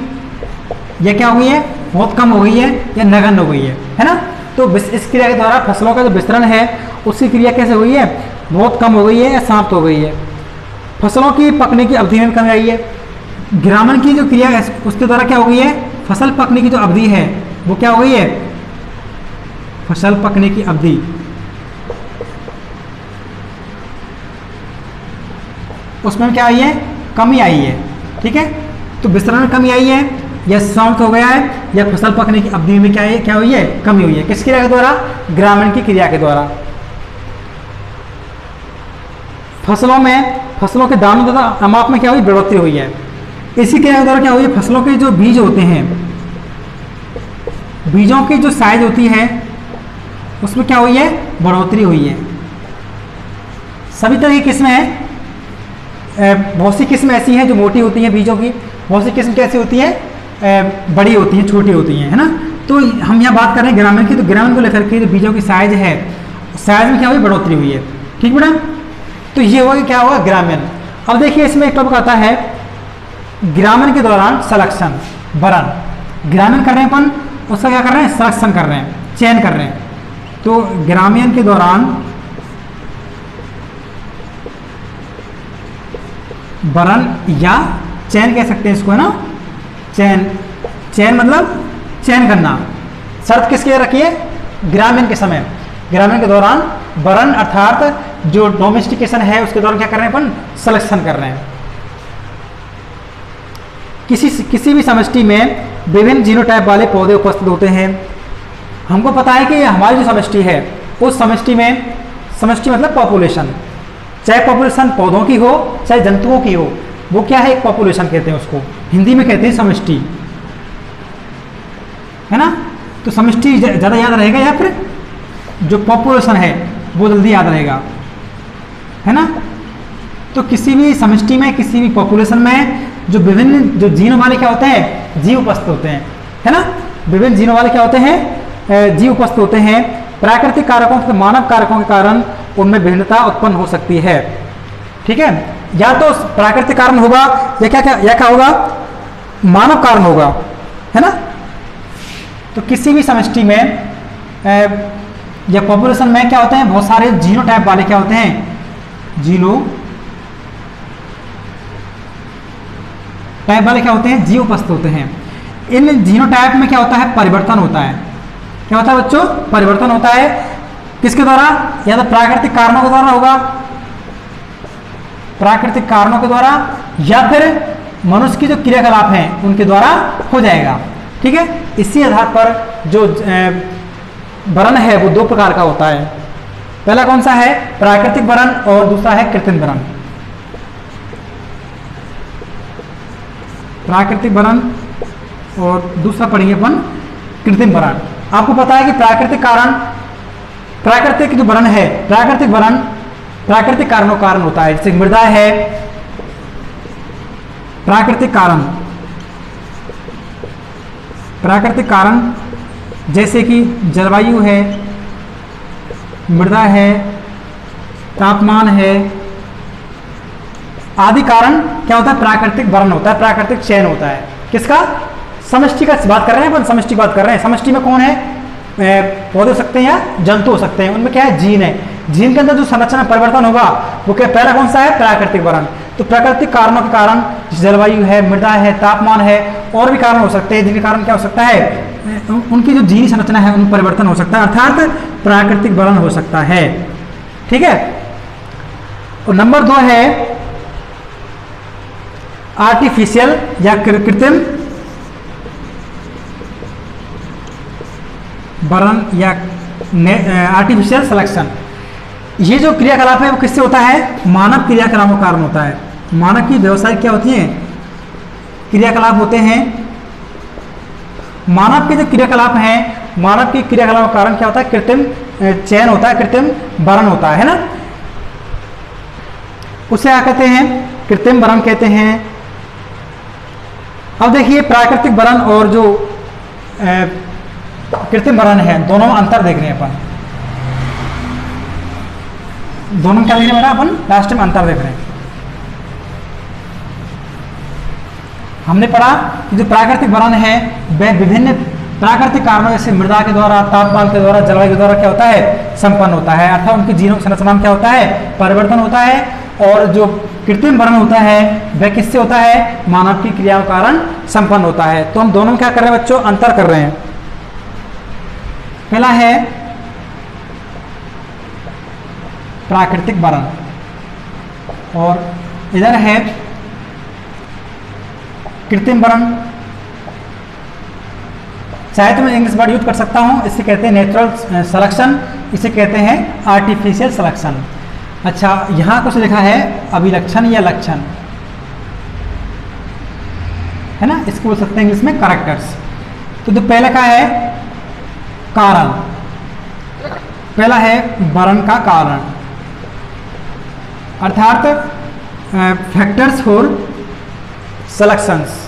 या क्या हो गई है, बहुत कम हो गई है या नगण्य हो गई है ना। तो इस क्रिया के द्वारा फसलों का जो विस्तरण है उसकी क्रिया कैसे हुई है, बहुत कम हो गई है या समाप्त हो गई है। फसलों की पकने की अवधि में कमी आई है। ग्रामीण की जो क्रिया है उसके द्वारा क्या हो गई है, फसल पकने की जो अवधि है वो क्या हो गई है, फसल पकने की अवधि उसमें क्या आई है, कमी आई है। ठीक है, तो विस्तरण में कमी आई है या समाप्त हो गया है या फसल पकने की अवधि में क्या हुई है, कमी हुई है। किस क्रिया के द्वारा, ग्रामीण की क्रिया के द्वारा। फसलों के दानों तथा अमाप में क्या हुई, बढ़ोतरी हुई है। इसी क्रिया के द्वारा क्या हुई है, फसलों के जो बीज होते हैं, बीजों की जो साइज होती है उसमें क्या हुई है, बढ़ोतरी हुई है। सभी तरह की किस्में हैं, बहुत सी किस्में ऐसी हैं जो मोटी होती हैं बीजों की, बहुत सी किस्म कैसी होती हैं, बड़ी होती हैं, छोटी होती हैं, है ना। तो हम यहाँ बात कर रहे हैं ग्रामीण की, तो ग्रामीण को लेकर के जो बीजों की साइज है, साइज में क्या हुई, बढ़ोतरी हुई है। ठीक बेटा, तो ये हुआ कि क्या हुआ, ग्रामीण। अब देखिए इसमें एक टॉपिक आता है ग्रामीण के दौरान सलेक्शन, बरन। ग्रामीण कर रहे हैं अपन, उसका क्या कर रहे हैं, सलेक्शन कर रहे हैं, चयन कर रहे हैं। तो ग्रामीण के दौरान बरन या चयन कह सकते हैं इसको, है ना। चयन मतलब चयन करना। शर्त किसके लिए रखी है, ग्रामीण के समय, ग्रामीण के दौरान बरन अर्थात जो डोमेस्टिकेशन है उसके दौरान क्या कर रहे हैं अपन, सिलेक्शन कर रहे हैं। किसी भी समष्टि में विभिन्न जीनोटाइप वाले पौधे उपस्थित होते हैं। हमको पता है कि हमारी जो समष्टि है उस समष्टि में, समष्टि मतलब पॉपुलेशन, चाहे पॉपुलेशन पौधों की हो चाहे जंतुओं की हो, वो क्या है, एक पॉपुलेशन कहते हैं उसको, हिंदी में कहते हैं समष्टि, है ना। तो समष्टि ज़्यादा याद रहेगा या फिर जो पॉपुलेशन है वो जल्दी याद रहेगा, है ना। तो किसी भी समष्टि में, किसी भी पॉपुलेशन में जो विभिन्न जो जीनों वाले क्या होते हैं, जीव उपस्थित होते हैं, है ना। विभिन्न जीनों वाले क्या होते हैं, जीव उपस्थित होते हैं। प्राकृतिक कारकों तथा मानव कारकों के कारण उनमें भिन्नता उत्पन्न हो सकती है। ठीक है, या तो प्राकृतिक कारण होगा या क्या होगा, मानव कारण होगा, है ना। तो किसी भी समष्टि में या पॉपुलेशन में क्या होते हैं, बहुत सारे जीनोटाइप वाले क्या होते हैं, जीनोटाइप वाले क्या होते हैं, जीव उपस्थित होते हैं। इन जीनोटाइप में क्या होता है, परिवर्तन होता है। क्या होता है बच्चों, परिवर्तन होता है। किसके द्वारा, या तो प्राकृतिक कारणों के द्वारा होगा, प्राकृतिक कारणों के द्वारा, या फिर मनुष्य की जो क्रियाकलाप हैं उनके द्वारा हो जाएगा। ठीक है, इसी आधार पर जो वरण है वो दो प्रकार का होता है। पहला कौन सा है, प्राकृतिक वरण, और दूसरा है कृत्रिम वरण। प्राकृतिक वरण और दूसरा पढ़ेंगे अपन कृत्रिम वरण। आपको पता है कि प्राकृतिक जो वरण है, प्राकृतिक वरण प्राकृतिक कारणों का कारण होता है। जैसे मृदा है, प्राकृतिक कारण, प्राकृतिक कारण जैसे कि जलवायु है, मृदा है, तापमान है आदि कारण क्या होता है, प्राकृतिक वर्ण होता है, प्राकृतिक चयन होता है। किसका? समष्टि का बात कर रहे हैं अपन, समष्टि की बात कर रहे हैं। समष्टि में कौन है? पौधे हो सकते हैं या जंतु हो सकते हैं। उनमें क्या है? जीन है। जीन के अंदर जो संरचना परिवर्तन होगा वो क्या? पहला कौन सा है? प्राकृतिक वर्ण। तो प्राकृतिक कारणों के कारण जलवायु है, मृदा है, तापमान है, और भी कारण हो सकते हैं जिनके कारण क्या हो सकता है? उनकी जो जीनी संरचना है उनमें परिवर्तन हो सकता है, अर्थात प्राकृतिक वर्ण हो सकता है। ठीक है। और नंबर 2 है आर्टिफिशियल या कृत्रिम वर्ण या आर्टिफिशियल सिलेक्शन। ये जो क्रियाकलाप है वो किससे होता है? मानव क्रियाकलापों के कारण होता है। मानव की व्यवसायिक क्या होती है? क्रियाकलाप होते हैं। मानव के जो क्रियाकलाप हैं, मानव के क्रियाकलाप के कारण क्या होता है? कृत्रिम चयन होता है, कृत्रिम वर्ण होता है ना। उसे क्या कहते हैं? कृत्रिम वर्ण कहते हैं। अब देखिए प्राकृतिक वर्ण और जो कृत्रिम वर्ण है दोनों में अंतर देख रहे हैं अपन। दोनों क्या देख रहे हैं अपन? लास्ट में अंतर देख रहे हैं। हमने पढ़ा कि जो प्राकृतिक वर्ण है वह विभिन्न प्राकृतिक कारणों जैसे मृदा के द्वारा, तापमान के द्वारा, जलवायु के द्वारा क्या होता है? संपन्न होता है, अर्थात उनकी जीनों संरचना में क्या होता है? परिवर्तन होता है। और जो कृत्रिम वर्ण होता है वह किससे होता है? मानव की क्रियाओं के कारण संपन्न होता है। तो हम दोनों में क्या कर रहे हैं बच्चों? अंतर कर रहे हैं। पहला है प्राकृतिक वर्ण और इधर है कृत्रिम वर्ण। चाहे तो मैं इंग्लिश वर्ड यूज कर सकता हूं, इसे कहते हैं नेचुरल सिलेक्शन, इसे कहते हैं आर्टिफिशियल सिलेक्शन। अच्छा, यहां कुछ लिखा है अभिलक्षण या लक्षण, है ना, इसको बोल सकते हैं इंग्लिश में कैरेक्टर्स। तो जो पहले का है कारण, पहला है वर्ण का कारण, अर्थात फैक्टर्स फॉर सिलेक्शंस।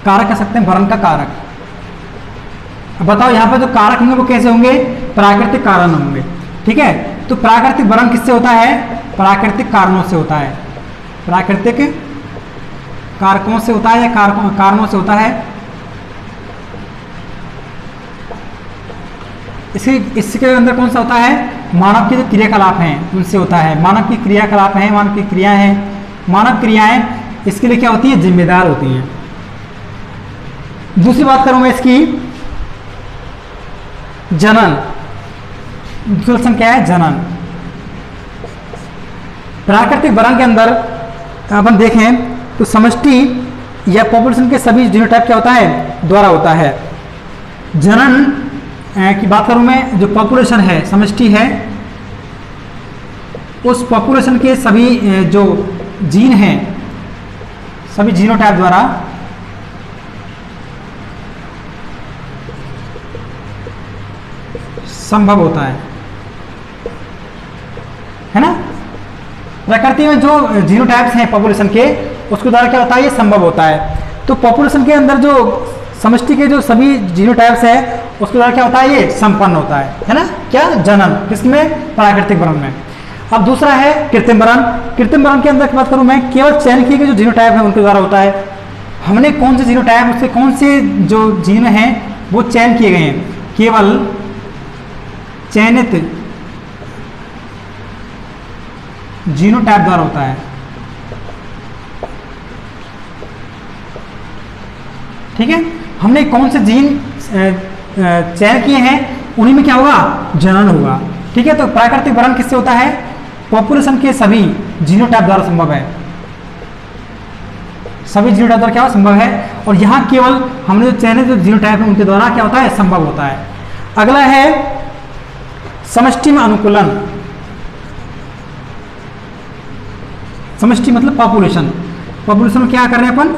कारक कह सकते हैं, वर्ण का कारक। अब बताओ यहाँ पर जो कारक होंगे वो कैसे होंगे? प्राकृतिक कारण होंगे। ठीक है। तो प्राकृतिक वर्ण किससे होता है? प्राकृतिक कारणों से होता है। प्राकृतिक कारकों से होता है या कारणों से होता है। इसके अंदर कौन सा होता है? मानव के जो क्रियाकलाप हैं उनसे होता है। मानव की क्रियाकलाप हैं, मानव की क्रियाएं हैं, मानव क्रियाएं इसके लिए क्या होती है? जिम्मेदार होती हैं। दूसरी बात करूं मैं इसकी, जनन। दूसरा लक्षण क्या है? जनन। प्राकृतिक वर्ण के अंदर अपन देखें तो समष्टि या पॉपुलेशन के सभी जीनोटाइप क्या होता है? द्वारा होता है। जनन की बात करूं मैं, जो पॉपुलेशन है, समष्टि है, उस पॉपुलेशन के सभी जो जीन हैं, सभी जीनोटाइप द्वारा संभव होता है ना। प्रकृति में जो जीनोटाइप्स हैं पॉपुलेशन के, उसके द्वारा क्या होता है? ये संभव होता है। तो पॉपुलेशन के अंदर जो समष्टि के जो सभी जीनोटाइप्स है उसके द्वारा क्या होता है? ये संपन्न होता है ना। क्या? जनन। किसमें? प्राकृतिक वर्ण में। अब दूसरा है कृत्रिम वर्ण। कृत्रिम वर्ण के अंदर की बात करूं मैं, केवल चयन किए गए जो जीनोटाइप है उनके द्वारा होता है। हमने कौन से जीनोटाइप, उससे कौन से जो जीन हैं वो चयन किए गए हैं, केवल चयनित जीनोटाइप द्वारा होता है। ठीक है। हमने कौन से जीन चयन किए हैं उन्हीं में क्या होगा? जनन होगा। ठीक है। तो प्राकृतिक वर्ण किससे होता है? पॉपुलेशन के सभी जीनोटाइप द्वारा संभव है। सभी जीनोटाइप द्वारा क्या संभव है? और यहां केवल हमने जो चयनित जो जीनोटाइप है उनके द्वारा क्या होता है? संभव होता है। अगला है समष्टि में अनुकूलन। समष्टि मतलब पॉपुलेशन। पॉपुलेशन में क्या कर रहे हैं अपन?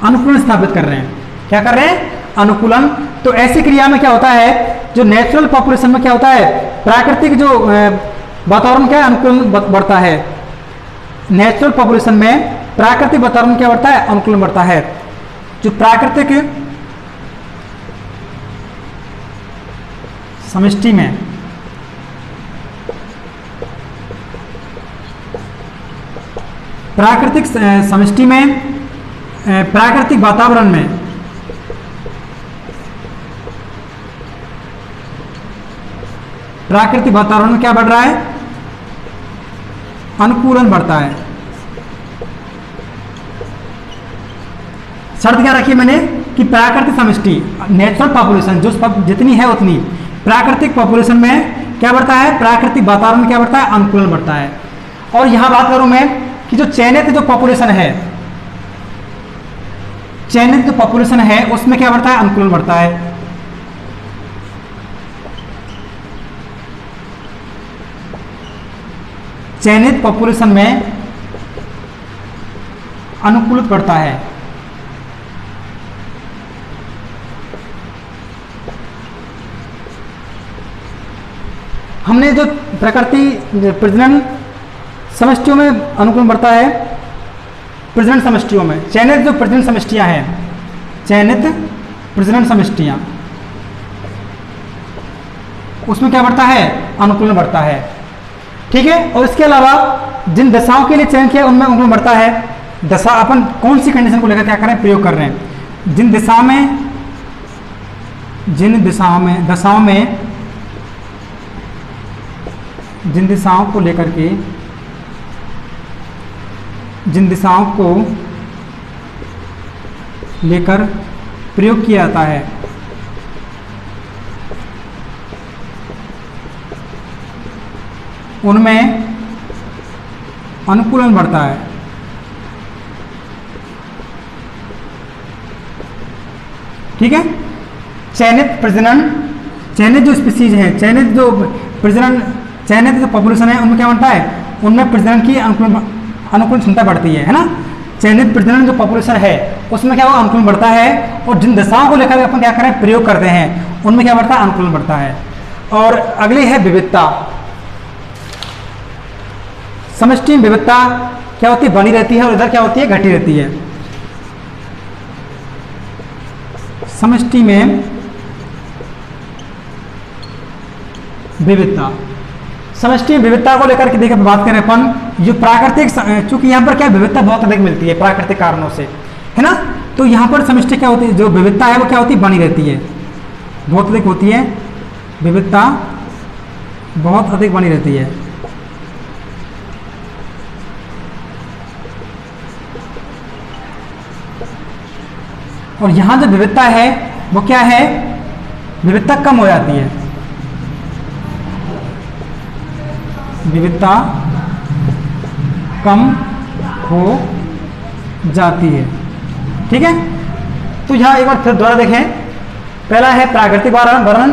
अनुकूलन स्थापित कर रहे हैं। क्या कर रहे हैं? अनुकूलन। तो ऐसी क्रिया में क्या होता है, जो नेचुरल पॉपुलेशन में क्या होता है, प्राकृतिक जो वातावरण क्या है, अनुकूलन बढ़ता है। नेचुरल पॉपुलेशन में प्राकृतिक वातावरण क्या बढ़ता है, अनुकूलन बढ़ता है। जो प्राकृतिक समष्टि में प्राकृतिक समष्टि में प्राकृतिक वातावरण में प्राकृतिक वातावरण में क्या बढ़ रहा है, अनुकूलन बढ़ता है। शर्त क्या रखी मैंने कि प्राकृतिक समष्टि नेचुरल पॉपुलेशन जो जितनी है उतनी, प्राकृतिक पॉपुलेशन में क्या बढ़ता है, प्राकृतिक वातावरण में क्या बढ़ता है, अनुकूलन बढ़ता है। और यहां बात करूं मैं कि जो चयनित जो पॉपुलेशन है, चयनित जो पॉपुलेशन है उसमें क्या बढ़ता है, अनुकूलन बढ़ता है। चयनित पॉपुलेशन में अनुकूलित बढ़ता है। हमने जो प्रकृति प्रजनन समष्टियों में अनुकूलन बढ़ता है, प्रजनन समष्टियों में चयनित जो प्रजनन समष्टियां हैं, चयनित प्रजनन समष्टियां, उसमें क्या बढ़ता है, अनुकूलन बढ़ता है। ठीक है। और इसके अलावा जिन दशाओं के लिए चयन किया उनमें अनुकूलन बढ़ता है। दशा अपन कौन सी कंडीशन को लेकर क्या कर रहे हैं, प्रयोग कर रहे हैं। जिन दिशाओं को लेकर के जिन दिशाओं को लेकर प्रयोग किया जाता है, उनमें अनुकूलन बढ़ता है। ठीक है। चयनित प्रजनन, चयनित जो स्पीसीज है, चयनित जो प्रजनन, चयनित जो पॉपुलेशन है उनमें क्या बनता है, उनमें प्रजनन की अनुकूलन क्षमता बढ़ती है ना। चयनित प्रजनन जो पॉपुलेशन है उसमें क्या होगा, अनुकूलन बढ़ता है। और जिन दशाओं को लेकर अपन क्या करें, प्रयोग करते हैं, उनमें क्या बढ़ता है, अनुकूलन बढ़ता है। और अगली है विविधता। समष्टि में विविधता क्या होती है, बनी रहती है, और इधर क्या होती है, घटी रहती है। समष्टि में विविधता, समष्टि में विविधता को लेकर के देखिए बात करें अपन, जो प्राकृतिक, चूंकि यहाँ पर क्या विविधता बहुत अधिक मिलती है प्राकृतिक कारणों से, है ना। तो यहाँ पर समष्टि क्या होती है, जो विविधता है वो क्या होती है, बनी रहती है, बहुत अधिक होती है, विविधता बहुत अधिक बनी रहती है। और यहाँ जो विविधता है वो क्या है, विविधता कम हो जाती है, विविधता कम हो जाती है। ठीक है। तो यहाँ एक बार फिर दोबारा देखें, पहला है प्राकृतिक वर्णन,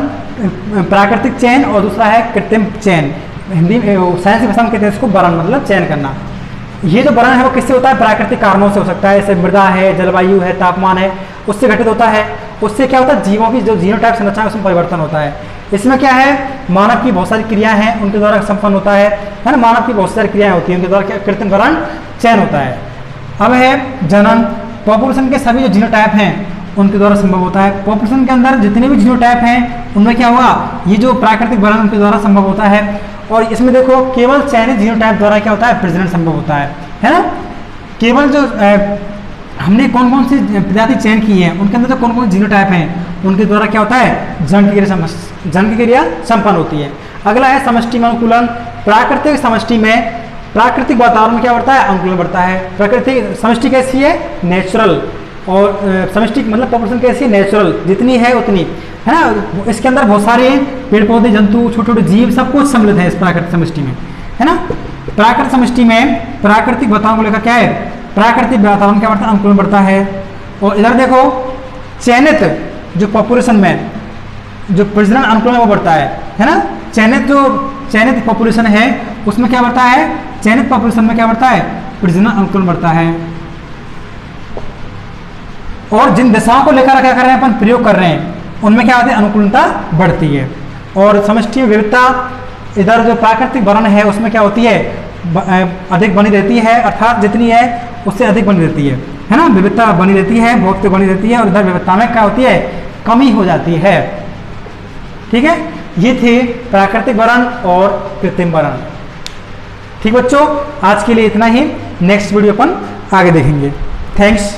प्राकृतिक चयन, और दूसरा है कृत्रिम चयन। हिंदी साइंस की भाषा में कहते हैं इसको वर्णन, मतलब चयन करना। ये जो वर्णन है वो किससे होता है, प्राकृतिक कारणों से हो सकता है, जैसे मृदा है, जलवायु है, तापमान है, उससे घटित होता है। उससे क्या होता है, जीवों की जो जीनोटाइप संरचना है उसमें परिवर्तन होता है। इसमें क्या है, मानव की बहुत सारी क्रियाएं हैं उनके द्वारा संपन्न होता है ना। मानव की बहुत सारी क्रियाएं होती हैं, उनके द्वारा क्या कृत्रिम वर्णन चयन होता है। अब है जनन, पॉपुलेशन के सभी जो जीनोटाइप हैं उनके द्वारा संभव होता है। पॉपुलेशन के अंदर जितने भी जीनोटाइप हैं उनमें क्या होगा, ये जो प्राकृतिक वर्णन उनके द्वारा संभव होता है। और इसमें देखो केवल चयनित जीनोटाइप द्वारा क्या होता है, प्रजनन संभव होता है ना। केवल जो हमने कौन कौन सी प्रजाति चयन की है उनके अंदर जो कौन कौन जीनोटाइप हैं उनके द्वारा क्या होता है, जन की क्रिया संपन्न होती है। अगला है समष्टि में अनुकूलन। प्राकृतिक समष्टि में प्राकृतिक वातावरण में क्या बढ़ता है, अनुकूलन बढ़ता है। प्राकृतिक समष्टि कैसी है, नेचुरल, और समष्टि मतलब पॉपुलेशन कैसी है, नेचुरल, जितनी है उतनी, है ना। इसके अंदर बहुत सारे पेड़ पौधे, जंतु, छोटे छोटे जीव, सब कुछ सम्मिलित है इस प्राकृतिक समष्टि में, है ना। प्राकृतिक समष्टि में प्राकृतिक वातावरण को लेकर क्या है, प्राकृतिक वातावरण क्या बढ़ता है, अनुकूलन बढ़ता है। और इधर देखो चयनित जो पॉपुलेशन में जो प्रजनन अनुकूलन वो बढ़ता है ना। चयनित पॉपुलेशन है उसमें क्या बढ़ता है, चयनित पॉपुलेशन में क्या बढ़ता है, प्रजनन अनुकूलन बढ़ता है। और जिन दिशाओं को लेकर क्या कर रहे हैं अपन प्रयोग कर रहे हैं उनमें क्या होती है, अनुकूलता बढ़ती है। और समष्टि विविधता इधर जो प्राकृतिक वर्ण है उसमें क्या होती है, अधिक बनी रहती है, अर्थात जितनी है उससे अधिक बनी रहती है ना, विविधता बनी रहती है, बहुत बनी रहती है, और इधर विविधता में क्या होती है, कमी हो जाती है। ठीक है, ये थे प्राकृतिक वर्ण और कृत्रिम वर्ण। ठीक बच्चों, आज के लिए इतना ही, नेक्स्ट वीडियो अपन आगे देखेंगे। थैंक्स।